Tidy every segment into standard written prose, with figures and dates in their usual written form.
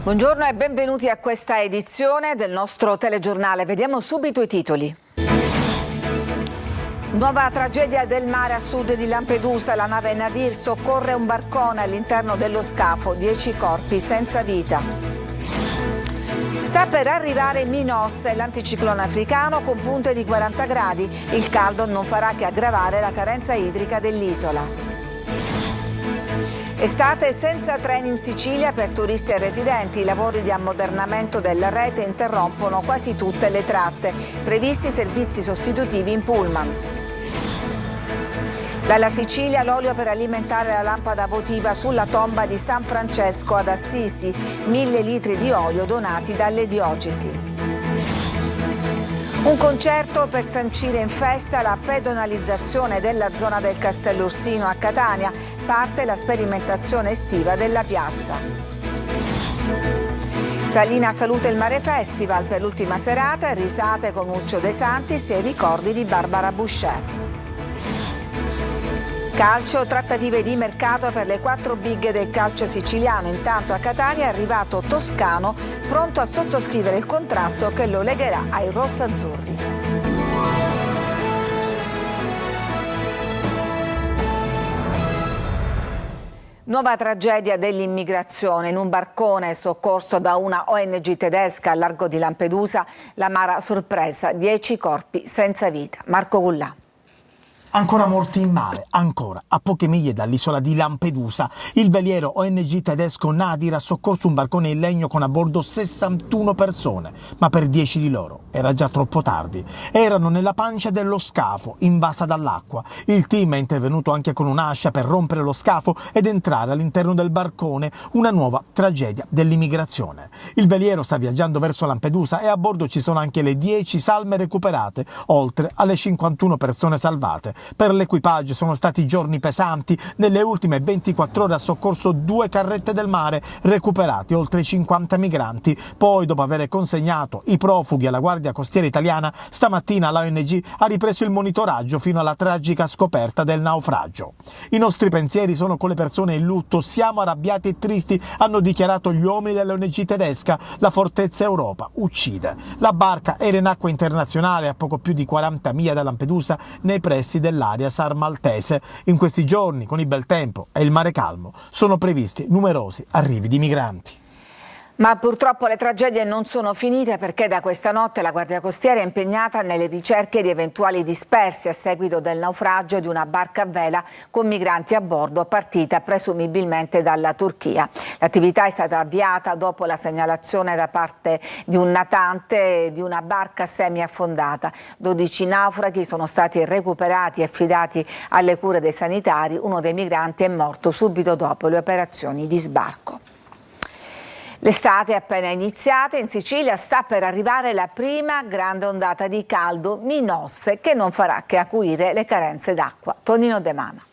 Buongiorno e benvenuti a questa edizione del nostro telegiornale. Vediamo subito i titoli. Nuova tragedia del mare a sud di Lampedusa. La nave Nadir soccorre un barcone all'interno dello scafo. 10 corpi senza vita. Sta per arrivare Minos, l'anticiclone africano con punte di 40 gradi. Il caldo non farà che aggravare la carenza idrica dell'isola. Estate senza treni in Sicilia per turisti e residenti. I lavori di ammodernamento della rete interrompono quasi tutte le tratte. Previsti servizi sostitutivi in pullman. Dalla Sicilia l'olio per alimentare la lampada votiva sulla tomba di San Francesco ad Assisi. 1000 litri di olio donati dalle diocesi. Un concerto per sancire in festa la pedonalizzazione della zona del Castello Ursino a Catania. Parte la sperimentazione estiva della piazza. Salina saluta il Mare Festival per l'ultima serata, risate con Uccio De Santis e i ricordi di Barbara Boucher. Calcio, trattative di mercato per le 4 big del calcio siciliano. Intanto a Catania è arrivato Toscano, pronto a sottoscrivere il contratto che lo legherà ai rossazzurri. Nuova tragedia dell'immigrazione. In un barcone soccorso da una ONG tedesca al largo di Lampedusa, l'amara sorpresa, 10 corpi senza vita. Marco Gullà. Ancora morti in mare, ancora, a poche miglia dall'isola di Lampedusa. Il veliero ONG tedesco Nadir ha soccorso un barcone in legno con a bordo 61 persone, ma per 10 di loro era già troppo tardi. Erano nella pancia dello scafo, invasa dall'acqua. Il team è intervenuto anche con un'ascia per rompere lo scafo ed entrare all'interno del barcone, una nuova tragedia dell'immigrazione. Il veliero sta viaggiando verso Lampedusa e a bordo ci sono anche le 10 salme recuperate, oltre alle 51 persone salvate. Per l'equipaggio sono stati giorni pesanti. Nelle ultime 24 ore ha soccorso 2 carrette del mare, recuperati oltre 50 migranti. Poi, dopo aver consegnato i profughi alla Guardia Costiera italiana, stamattina la ONG ha ripreso il monitoraggio fino alla tragica scoperta del naufragio. I nostri pensieri sono con le persone in lutto, siamo arrabbiati e tristi, hanno dichiarato gli uomini dell'ONG tedesca. La Fortezza Europa uccide. La barca era in acqua internazionale a poco più di 40 miglia da Lampedusa, nei pressi dell'area SAR maltese. In questi giorni, con il bel tempo e il mare calmo, sono previsti numerosi arrivi di migranti. Ma purtroppo le tragedie non sono finite, perché da questa notte la Guardia Costiera è impegnata nelle ricerche di eventuali dispersi a seguito del naufragio di una barca a vela con migranti a bordo partita presumibilmente dalla Turchia. L'attività è stata avviata dopo la segnalazione da parte di un natante di una barca semi-affondata. 12 naufraghi sono stati recuperati e affidati alle cure dei sanitari. Uno dei migranti è morto subito dopo le operazioni di sbarco. L'estate è appena iniziata, in Sicilia sta per arrivare la prima grande ondata di caldo, Minos, che non farà che acuire le carenze d'acqua. Tonino De Mana.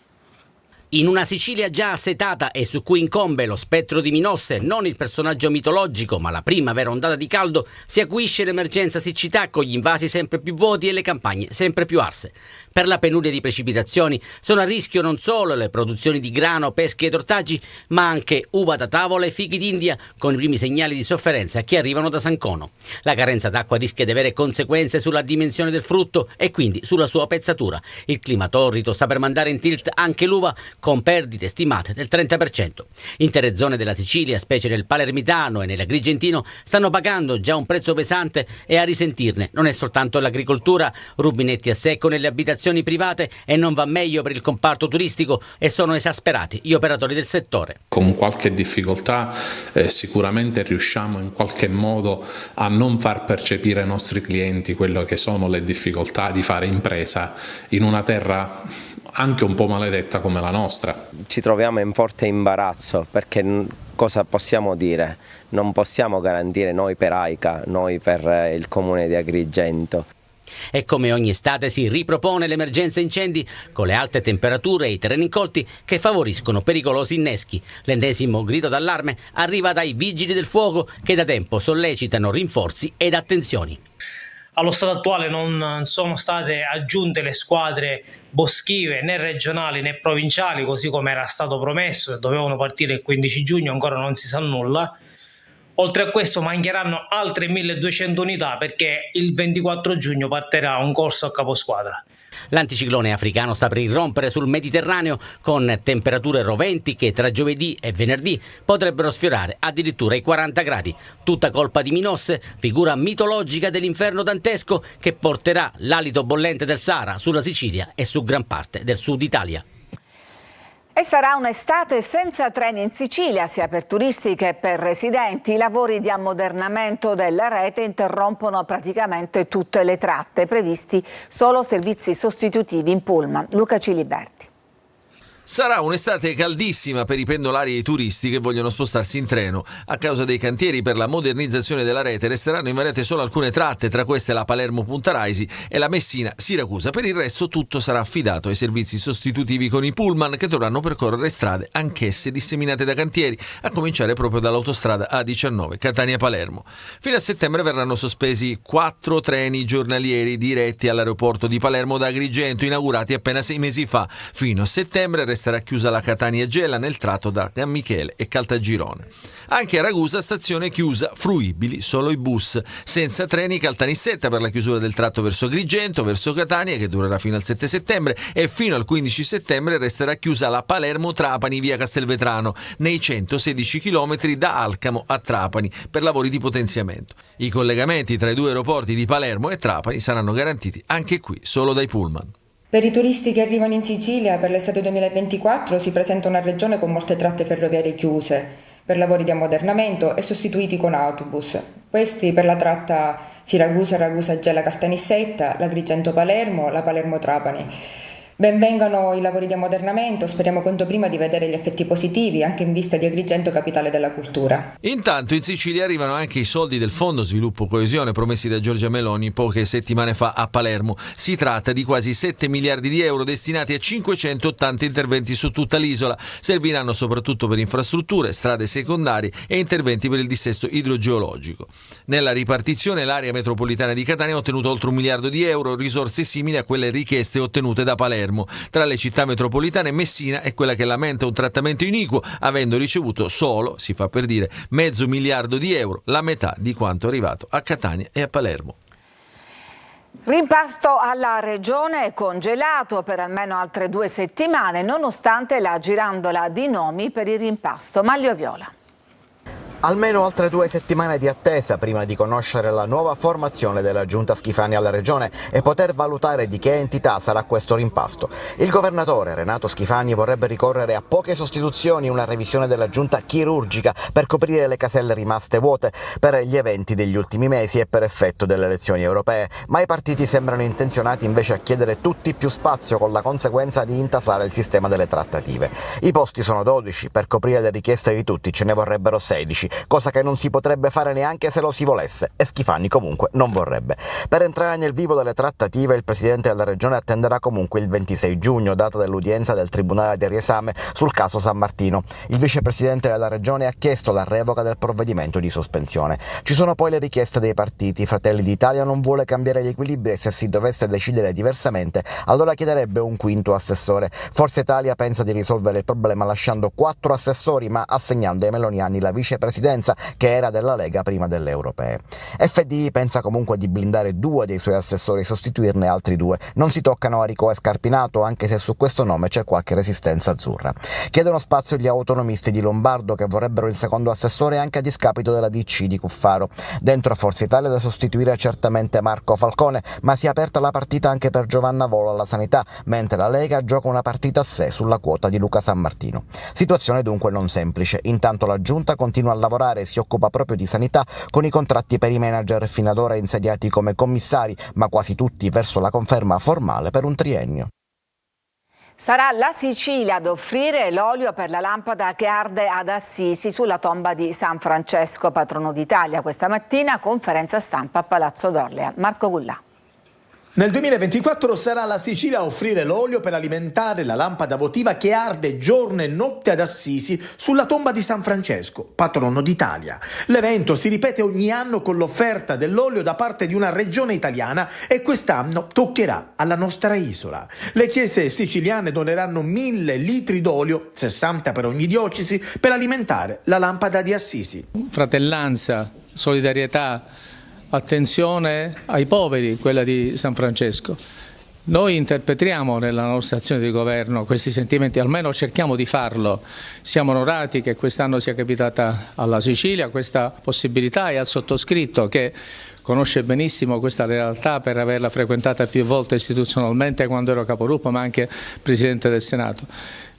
In una Sicilia già assetata e su cui incombe lo spettro di Minosse, non il personaggio mitologico ma la prima vera ondata di caldo, si acuisce l'emergenza siccità con gli invasi sempre più vuoti e le campagne sempre più arse. Per la penuria di precipitazioni sono a rischio non solo le produzioni di grano, pesche ed ortaggi, ma anche uva da tavola e fichi d'India, con i primi segnali di sofferenza che arrivano da San Cono. La carenza d'acqua rischia di avere conseguenze sulla dimensione del frutto e quindi sulla sua pezzatura. Il clima torrido sta per mandare in tilt anche l'uva, con perdite stimate del 30%. Intere zone della Sicilia, specie nel Palermitano e nell'Agrigentino, stanno pagando già un prezzo pesante, e a risentirne non è soltanto l'agricoltura. Rubinetti a secco nelle abitazioni private e non va meglio per il comparto turistico, e sono esasperati gli operatori del settore. Con qualche difficoltà sicuramente riusciamo in qualche modo a non far percepire ai nostri clienti quello che sono le difficoltà di fare impresa in una terra anche un po' maledetta come la nostra. Ci troviamo in forte imbarazzo, perché cosa possiamo dire? Non possiamo garantire noi per AICA, noi per il comune di Agrigento. E come ogni estate si ripropone l'emergenza incendi, con le alte temperature e i terreni incolti che favoriscono pericolosi inneschi. L'ennesimo grido d'allarme arriva dai vigili del fuoco, che da tempo sollecitano rinforzi ed attenzioni. Allo stato attuale non sono state aggiunte le squadre boschive né regionali né provinciali, così come era stato promesso, e dovevano partire il 15 giugno, ancora non si sa nulla. Oltre a questo mancheranno altre 1200 unità perché il 24 giugno partirà un corso a caposquadra. L'anticiclone africano sta per irrompere sul Mediterraneo con temperature roventi che tra giovedì e venerdì potrebbero sfiorare addirittura i 40 gradi. Tutta colpa di Minosse, figura mitologica dell'inferno dantesco che porterà l'alito bollente del Sahara sulla Sicilia e su gran parte del sud Italia. E sarà un'estate senza treni in Sicilia, sia per turisti che per residenti. I lavori di ammodernamento della rete interrompono praticamente tutte le tratte, previsti solo servizi sostitutivi in pullman. Luca Ciliberti. Sarà un'estate caldissima per i pendolari e i turisti che vogliono spostarsi in treno. A causa dei cantieri per la modernizzazione della rete resteranno invariate solo alcune tratte, tra queste la Palermo-Punta Raisi e la Messina-Siracusa. Per il resto tutto sarà affidato ai servizi sostitutivi con i pullman che dovranno percorrere strade anch'esse disseminate da cantieri, a cominciare proprio dall'autostrada A19 Catania-Palermo. Fino a settembre verranno sospesi 4 treni giornalieri diretti all'aeroporto di Palermo da Agrigento, inaugurati appena 6 mesi fa. Fino a settembre resterà chiusa la Catania-Gela nel tratto da San Michele e Caltagirone. Anche a Ragusa stazione chiusa, fruibili solo i bus, senza treni Caltanissetta per la chiusura del tratto verso Agrigento, verso Catania, che durerà fino al 7 settembre, e fino al 15 settembre resterà chiusa la Palermo-Trapani via Castelvetrano, nei 116 km da Alcamo a Trapani, per lavori di potenziamento. I collegamenti tra i due aeroporti di Palermo e Trapani saranno garantiti anche qui solo dai pullman. Per i turisti che arrivano in Sicilia per l'estate 2024 si presenta una regione con molte tratte ferroviarie chiuse per lavori di ammodernamento e sostituiti con autobus. Questi per la tratta Siracusa-Ragusa-Gela-Caltanissetta, l'Agrigento-Palermo, la Palermo-Trapani. Benvengano i lavori di ammodernamento, speriamo quanto prima di vedere gli effetti positivi anche in vista di Agrigento, capitale della cultura. Intanto in Sicilia arrivano anche i soldi del Fondo Sviluppo Coesione promessi da Giorgia Meloni poche settimane fa a Palermo. Si tratta di quasi 7 miliardi di euro destinati a 580 interventi su tutta l'isola. Serviranno soprattutto per infrastrutture, strade secondarie e interventi per il dissesto idrogeologico. Nella ripartizione l'area metropolitana di Catania ha ottenuto oltre 1 miliardo di euro, risorse simili a quelle richieste ottenute da Palermo. Tra le città metropolitane Messina è quella che lamenta un trattamento iniquo, avendo ricevuto solo, si fa per dire, $500 milioni di euro, la metà di quanto arrivato a Catania e a Palermo. Rimpasto alla regione congelato per almeno altre 2 settimane, nonostante la girandola di nomi per il rimpasto. Maglio Viola. Almeno altre 2 settimane di attesa prima di conoscere la nuova formazione della giunta Schifani alla regione e poter valutare di che entità sarà questo rimpasto. Il governatore Renato Schifani vorrebbe ricorrere a poche sostituzioni, una revisione della giunta chirurgica per coprire le caselle rimaste vuote per gli eventi degli ultimi mesi e per effetto delle elezioni europee, ma i partiti sembrano intenzionati invece a chiedere tutti più spazio, con la conseguenza di intasare il sistema delle trattative. I posti sono 12, per coprire le richieste di tutti ce ne vorrebbero 16. Cosa che non si potrebbe fare neanche se lo si volesse, e Schifani comunque non vorrebbe. Per entrare nel vivo delle trattative il presidente della regione attenderà comunque il 26 giugno, data dell'udienza del Tribunale del riesame sul caso San Martino. Il vicepresidente della regione ha chiesto la revoca del provvedimento di sospensione. Ci sono poi le richieste dei partiti. Fratelli d'Italia non vuole cambiare gli equilibri e se si dovesse decidere diversamente allora chiederebbe un quinto assessore. Forza Italia pensa di risolvere il problema lasciando 4 assessori ma assegnando ai meloniani la vicepresidenza che era della Lega prima delle europee. FDI pensa comunque di blindare 2 dei suoi assessori e sostituirne altri 2. Non si toccano Arico e Scarpinato, anche se su questo nome c'è qualche resistenza azzurra. Chiedono spazio gli autonomisti di Lombardo, che vorrebbero il secondo assessore anche a discapito della DC di Cuffaro. Dentro a Forza Italia da sostituire certamente Marco Falcone, ma si è aperta la partita anche per Giovanna Volo alla sanità, mentre la Lega gioca una partita a sé sulla quota di Luca San Martino. Situazione dunque non semplice. Intanto la giunta continua a lavorare e si occupa proprio di sanità, con i contratti per i manager fino ad ora insediati come commissari, ma quasi tutti verso la conferma formale per un triennio. Sarà la Sicilia ad offrire l'olio per la lampada che arde ad Assisi sulla tomba di San Francesco, patrono d'Italia. Questa mattina conferenza stampa a Palazzo d'Orlea. Marco Gullà. Nel 2024 sarà la Sicilia a offrire l'olio per alimentare la lampada votiva che arde giorno e notte ad Assisi sulla tomba di San Francesco, patrono d'Italia. L'evento si ripete ogni anno con l'offerta dell'olio da parte di una regione italiana e quest'anno toccherà alla nostra isola. Le chiese siciliane doneranno 1000 litri d'olio, 60 per ogni diocesi, per alimentare la lampada di Assisi. Fratellanza, solidarietà, attenzione ai poveri, quella di San Francesco. Noi interpretiamo nella nostra azione di governo questi sentimenti, almeno cerchiamo di farlo. Siamo onorati che quest'anno sia capitata alla Sicilia questa possibilità e al sottoscritto che conosce benissimo questa realtà per averla frequentata più volte istituzionalmente quando ero capogruppo ma anche Presidente del Senato.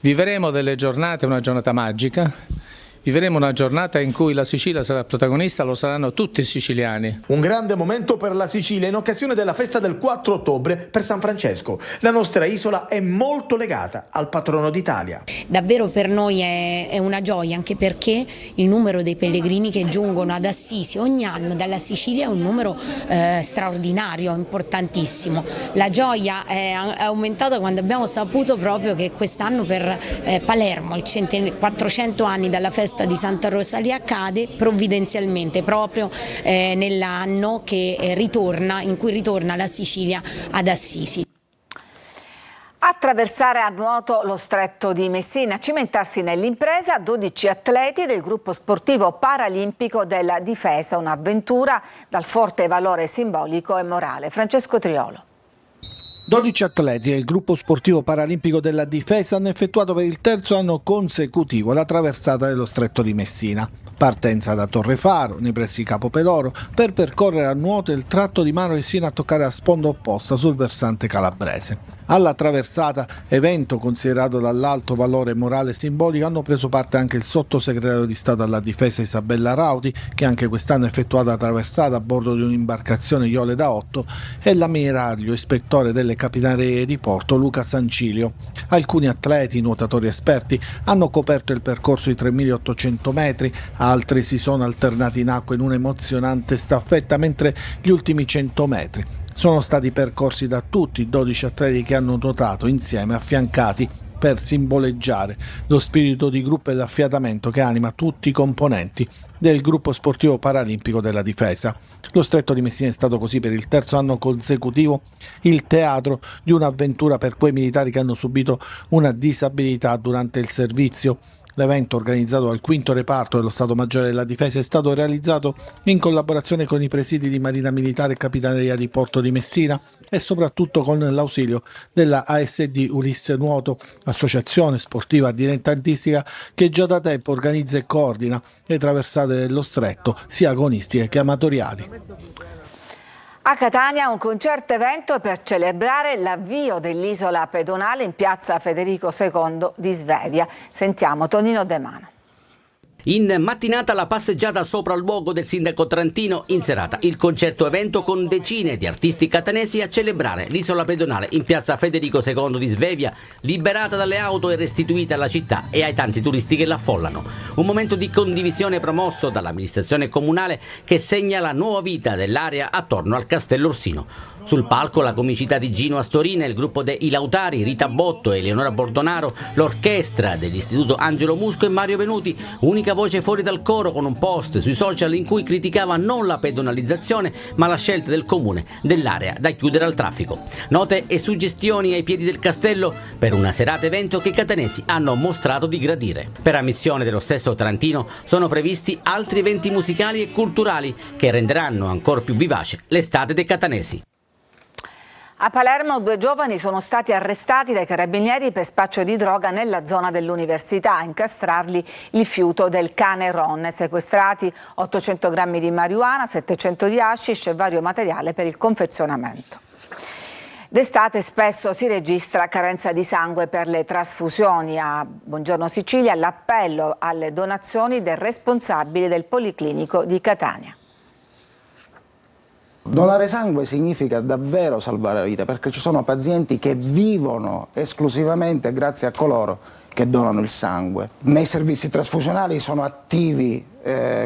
Vivremo delle giornate, una giornata magica. Vivremo una giornata in cui la Sicilia sarà protagonista, lo saranno tutti i siciliani. Un grande momento per la Sicilia in occasione della festa del 4 ottobre per San Francesco. La nostra isola è molto legata al patrono d'Italia. Davvero per noi è una gioia, anche perché il numero dei pellegrini che giungono ad Assisi ogni anno dalla Sicilia è un numero straordinario, importantissimo. La gioia è aumentata quando abbiamo saputo proprio che quest'anno per Palermo, i 400 anni dalla festa di Santa Rosalia accade provvidenzialmente proprio nell'anno in cui ritorna la Sicilia ad Assisi. Attraversare a nuoto lo stretto di Messina, cimentarsi nell'impresa 12 atleti del gruppo sportivo paralimpico della Difesa, un'avventura dal forte valore simbolico e morale. Francesco Triolo. 12 atleti del gruppo sportivo paralimpico della Difesa hanno effettuato per il terzo anno consecutivo la traversata dello stretto di Messina. Partenza da Torrefaro, nei pressi Capo Peloro, per percorrere a nuoto il tratto di mare sino a toccare a sponda opposta sul versante calabrese. Alla traversata, evento considerato dall'alto valore morale e simbolico, hanno preso parte anche il sottosegretario di Stato alla Difesa Isabella Rauti, che anche quest'anno ha effettuato la traversata a bordo di un'imbarcazione Iole da 8, e l'ammiraglio ispettore delle Capitanerie di Porto Luca Sancilio. Alcuni atleti, nuotatori esperti, hanno coperto il percorso di 3.800 metri, altri si sono alternati in acqua in un'emozionante staffetta, mentre gli ultimi 100 metri sono stati percorsi da tutti i 12 atleti che hanno nuotato insieme, affiancati per simboleggiare lo spirito di gruppo e l'affiatamento che anima tutti i componenti del gruppo sportivo paralimpico della Difesa. Lo stretto di Messina è stato così per il terzo anno consecutivo il teatro di un'avventura per quei militari che hanno subito una disabilità durante il servizio. L'evento, organizzato dal 5° reparto dello Stato Maggiore della Difesa, è stato realizzato in collaborazione con i presidi di Marina Militare e Capitaneria di Porto di Messina e soprattutto con l'ausilio della ASD Ulisse Nuoto, associazione sportiva dilettantistica che già da tempo organizza e coordina le traversate dello stretto, sia agonistiche che amatoriali. A Catania un concerto evento per celebrare l'avvio dell'isola pedonale in piazza Federico II di Svevia. Sentiamo Tonino De Mano. In mattinata la passeggiata sopra il luogo del sindaco trentino, in serata il concerto evento con decine di artisti catanesi a celebrare l'isola pedonale in piazza Federico II di Svevia, liberata dalle auto e restituita alla città e ai tanti turisti che l'affollano. Un momento di condivisione promosso dall'amministrazione comunale che segna la nuova vita dell'area attorno al Castello Orsino. Sul palco la comicità di Gino Astorina, il gruppo dei Lautari, Rita Botto e Eleonora Bordonaro, l'orchestra dell'Istituto Angelo Musco e Mario Venuti, unica voce fuori dal coro con un post sui social in cui criticava non la pedonalizzazione ma la scelta del comune dell'area da chiudere al traffico. Note e suggestioni ai piedi del castello per una serata evento che i catanesi hanno mostrato di gradire. Per ammissione dello stesso Trentino sono previsti altri eventi musicali e culturali che renderanno ancora più vivace l'estate dei catanesi. A Palermo 2 giovani sono stati arrestati dai carabinieri per spaccio di droga nella zona dell'università, a incastrarli il fiuto del cane Ron. Sequestrati 800 grammi di marijuana, 700 di hashish e vario materiale per il confezionamento. D'estate spesso si registra carenza di sangue per le trasfusioni. A Buongiorno Sicilia l'appello alle donazioni del responsabile del Policlinico di Catania. Donare sangue significa davvero salvare la vita, perché ci sono pazienti che vivono esclusivamente grazie a coloro che donano il sangue. Nei servizi trasfusionali sono attivi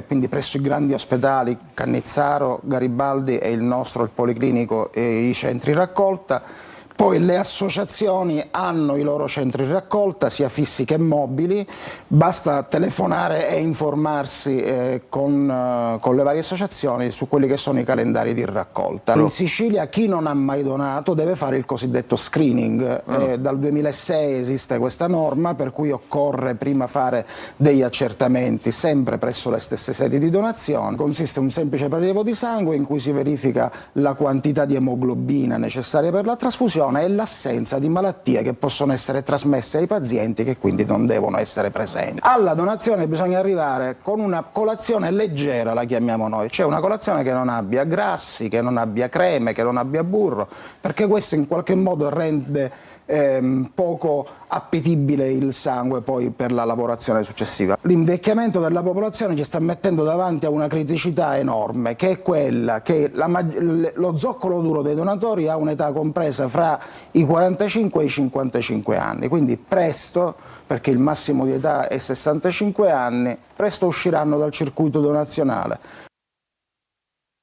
quindi presso i grandi ospedali Cannizzaro, Garibaldi e il nostro, il Policlinico, e i centri raccolta. Poi le associazioni hanno i loro centri di raccolta, sia fissi che mobili, basta telefonare e informarsi con le varie associazioni su quelli che sono i calendari di raccolta. In Sicilia chi non ha mai donato deve fare il cosiddetto screening. Dal 2006 esiste questa norma per cui occorre prima fare degli accertamenti sempre presso le stesse sedi di donazione. Consiste in un semplice prelievo di sangue in cui si verifica la quantità di emoglobina necessaria per la trasfusione e l'assenza di malattie che possono essere trasmesse ai pazienti, che quindi non devono essere presenti. Alla donazione bisogna arrivare con una colazione leggera, la chiamiamo noi, cioè una colazione che non abbia grassi, che non abbia creme, che non abbia burro, perché questo in qualche modo rende poco appetibile il sangue poi per la lavorazione successiva. L'invecchiamento della popolazione ci sta mettendo davanti a una criticità enorme, che è quella che lo zoccolo duro dei donatori ha un'età compresa fra i 45 e i 55 anni, quindi presto, perché il massimo di età è 65 anni, presto usciranno dal circuito donazionale.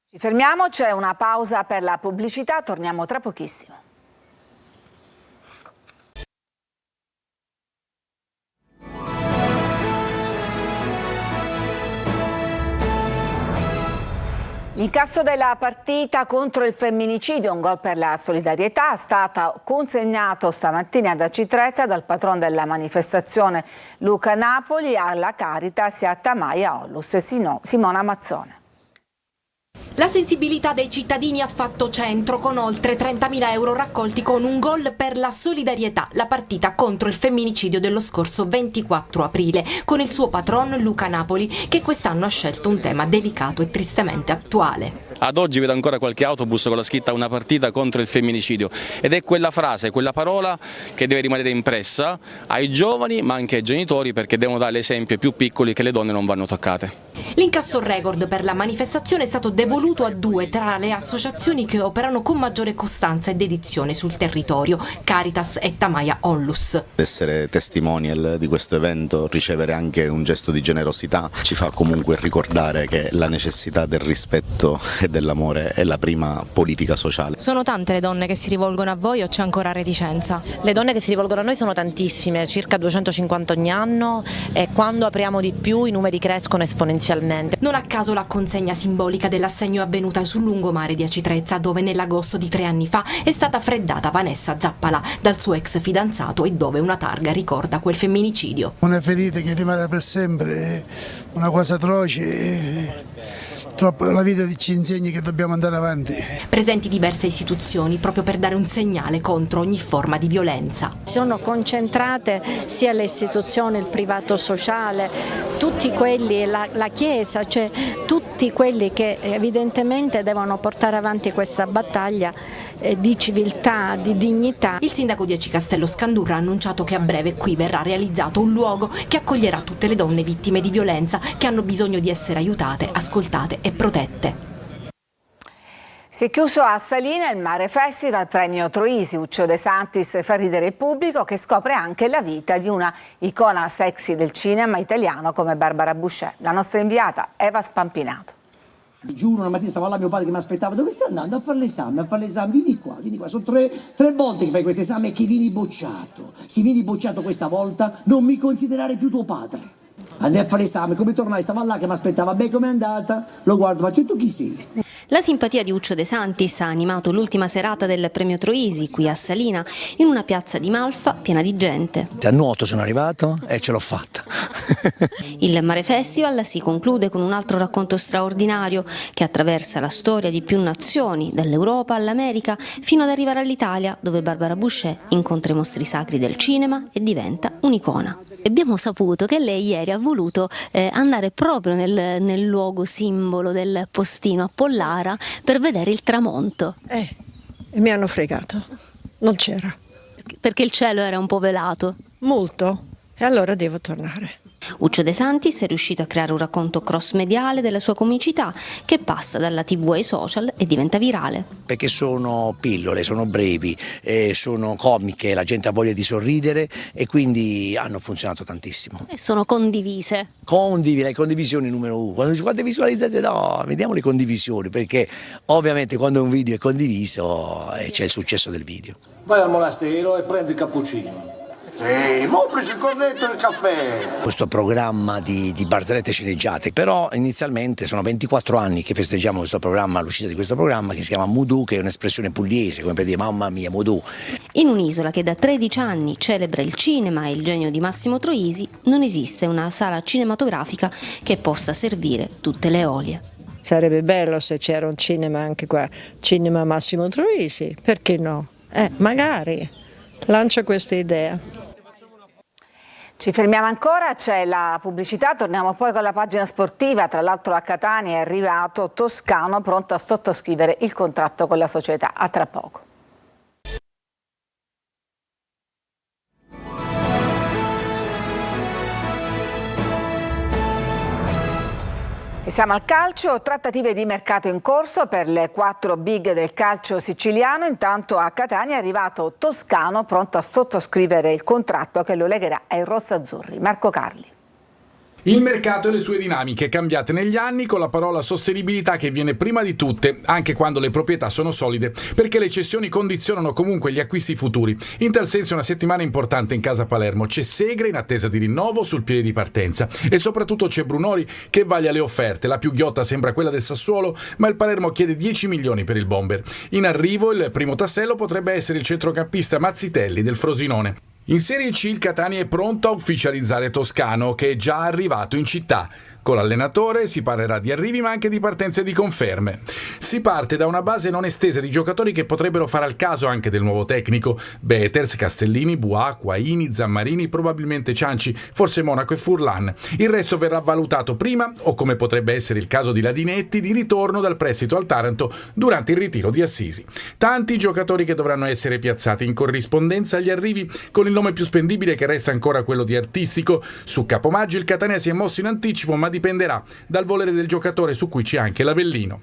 Ci fermiamo, c'è una pausa per la pubblicità, torniamo tra pochissimo. L'incasso della partita contro il femminicidio, un gol per la solidarietà, è stato consegnato stamattina da Citrezza dal patron della manifestazione Luca Napoli alla Caritas e a Tamaia Ollus, Simona Mazzone. La sensibilità dei cittadini ha fatto centro con oltre 30.000 euro raccolti con un gol per la solidarietà, la partita contro il femminicidio dello scorso 24 aprile, con il suo patron Luca Napoli, che quest'anno ha scelto un tema delicato e tristemente attuale. Ad oggi vedo ancora qualche autobus con la scritta "una partita contro il femminicidio", ed è quella frase, quella parola che deve rimanere impressa ai giovani ma anche ai genitori, perché devono dare l'esempio ai più piccoli che le donne non vanno toccate. L'incasso record per la manifestazione è stato devoluto a 2 tra le associazioni che operano con maggiore costanza e dedizione sul territorio, Caritas e Tamaia Ollus. Essere testimonial di questo evento, ricevere anche un gesto di generosità, ci fa comunque ricordare che la necessità del rispetto e dell'amore è la prima politica sociale. Sono tante le donne che si rivolgono a voi o c'è ancora reticenza? Le donne che si rivolgono a noi sono tantissime, circa 250 ogni anno, e quando apriamo di più i numeri crescono esponenzialmente. Non a caso la consegna simbolica dell'assegno è avvenuta sul lungomare di Acitrezza, dove nell'agosto di 3 anni fa è stata freddata Vanessa Zappala dal suo ex fidanzato e dove una targa ricorda quel femminicidio. Una ferita che rimane per sempre, una cosa atroce. La vita ci insegna che dobbiamo andare avanti. Presenti diverse istituzioni proprio per dare un segnale contro ogni forma di violenza. Sono concentrate sia le istituzioni, il privato sociale, tutti quelli, la Chiesa, cioè tutti quelli che evidentemente devono portare avanti questa battaglia di civiltà, di dignità. Il sindaco di Aci Castello Scandurra ha annunciato che a breve qui verrà realizzato un luogo che accoglierà tutte le donne vittime di violenza che hanno bisogno di essere aiutate, ascoltate e protette. Si è chiuso a Salina il Mare Festival Premio Troisi. Uccio De Santis fa ridere il pubblico, che scopre anche la vita di una icona sexy del cinema italiano come Barbara Boucher. La nostra inviata Eva Spampinato. Mi giuro, una mattina stavo là, mio padre che mi aspettava: dove stai andando? A fare l'esame, vieni qua, sono tre volte che fai questo esame e che vieni bocciato. Se vieni bocciato questa volta non mi considerare più tuo padre. Andai a fare l'esame, come tornai, stava là che mi aspettava: beh, com'è andata? Lo guardo, faccio: tu chi sei? La simpatia di Uccio De Santis ha animato l'ultima serata del Premio Troisi qui a Salina, in una piazza di Malfa piena di gente. A nuoto sono arrivato e ce l'ho fatta. Il Mare Festival si conclude con un altro racconto straordinario che attraversa la storia di più nazioni, dall'Europa all'America, fino ad arrivare all'Italia, dove Barbara Boucher incontra i mostri sacri del cinema e diventa un'icona. Abbiamo saputo che lei ieri ha voluto andare proprio nel luogo simbolo del postino a Pollara per vedere il tramonto. E mi hanno fregato, non c'era. Perché il cielo era un po' velato? Molto, e allora devo tornare. Uccio De Santis è riuscito a creare un racconto cross-mediale della sua comicità che passa dalla TV ai social e diventa virale. Perché sono pillole, sono brevi, sono comiche, la gente ha voglia di sorridere e quindi hanno funzionato tantissimo. E sono condivise. Le condivisioni numero uno. Quando dici quante visualizzazioni, no, vediamo le condivisioni, perché ovviamente quando un video è condiviso c'è il successo del video. Vai al monastero e prendi il cappuccino. Sì, ma ho preso il cornetto e il caffè. Questo programma di barzellette sceneggiate, però inizialmente sono 24 anni che festeggiamo questo programma, l'uscita di questo programma che si chiama Mudù, che è un'espressione pugliese, come per dire mamma mia Mudù. In un'isola che da 13 anni celebra il cinema e il genio di Massimo Troisi, non esiste una sala cinematografica che possa servire tutte le olie. Sarebbe bello se c'era un cinema anche qua, cinema Massimo Troisi, perché no? Magari, lancia questa idea. Ci fermiamo ancora, c'è la pubblicità, torniamo poi con la pagina sportiva. Tra l'altro a Catania è arrivato Toscano pronto a sottoscrivere il contratto con la società. A tra poco. E siamo al calcio, trattative di mercato in corso per le 4 big del calcio siciliano. Intanto a Catania è arrivato Toscano pronto a sottoscrivere il contratto che lo legherà ai rossazzurri. Marco Carli. Il mercato e le sue dinamiche cambiate negli anni, con la parola sostenibilità che viene prima di tutte, anche quando le proprietà sono solide, perché le cessioni condizionano comunque gli acquisti futuri. In tal senso una settimana importante in casa Palermo. C'è Segre in attesa di rinnovo sul piede di partenza e soprattutto c'è Brunori che vaglia le offerte. La più ghiotta sembra quella del Sassuolo, ma il Palermo chiede 10 milioni per il bomber. In arrivo il primo tassello potrebbe essere il centrocampista Mazzitelli del Frosinone. In Serie C il Catania è pronto a ufficializzare Toscano, che è già arrivato in città. Con l'allenatore si parlerà di arrivi ma anche di partenze e di conferme. Si parte da una base non estesa di giocatori che potrebbero fare al caso anche del nuovo tecnico. Beters, Castellini, Buà, Quaini, Zammarini, probabilmente Cianci, forse Monaco e Furlan. Il resto verrà valutato prima, o come potrebbe essere il caso di Ladinetti, di ritorno dal prestito al Taranto durante il ritiro di Assisi. Tanti giocatori che dovranno essere piazzati in corrispondenza agli arrivi, con il nome più spendibile che resta ancora quello di Artistico. Su Capomaggio il Catania si è mosso in anticipo, ma dipenderà dal volere del giocatore, su cui c'è anche l'Avellino.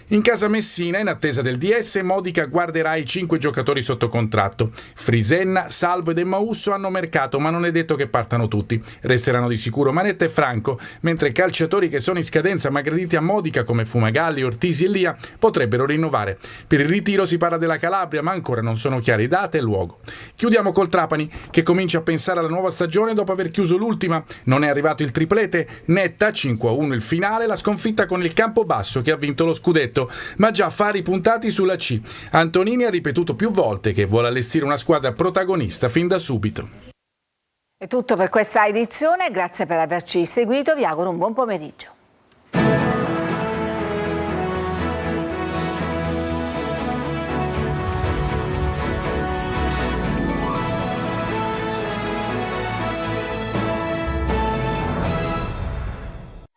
In casa Messina, in attesa del DS, Modica guarderà i 5 giocatori sotto contratto. Frisenna, Salvo ed Emmausso hanno mercato, ma non è detto che partano tutti. Resteranno di sicuro Manetta e Franco, mentre calciatori che sono in scadenza ma aggrediti a Modica come Fumagalli, Ortisi e Lia potrebbero rinnovare. Per il ritiro si parla della Calabria, ma ancora non sono chiare date e luogo. Chiudiamo col Trapani, che comincia a pensare alla nuova stagione dopo aver chiuso l'ultima. Non è arrivato il triplete, netta 5-1 il finale, la sconfitta con il Campobasso che ha vinto lo scudetto, ma già fari puntati sulla C. Antonini ha ripetuto più volte che vuole allestire una squadra protagonista fin da subito. È tutto per questa edizione, grazie per averci seguito, vi auguro un buon pomeriggio.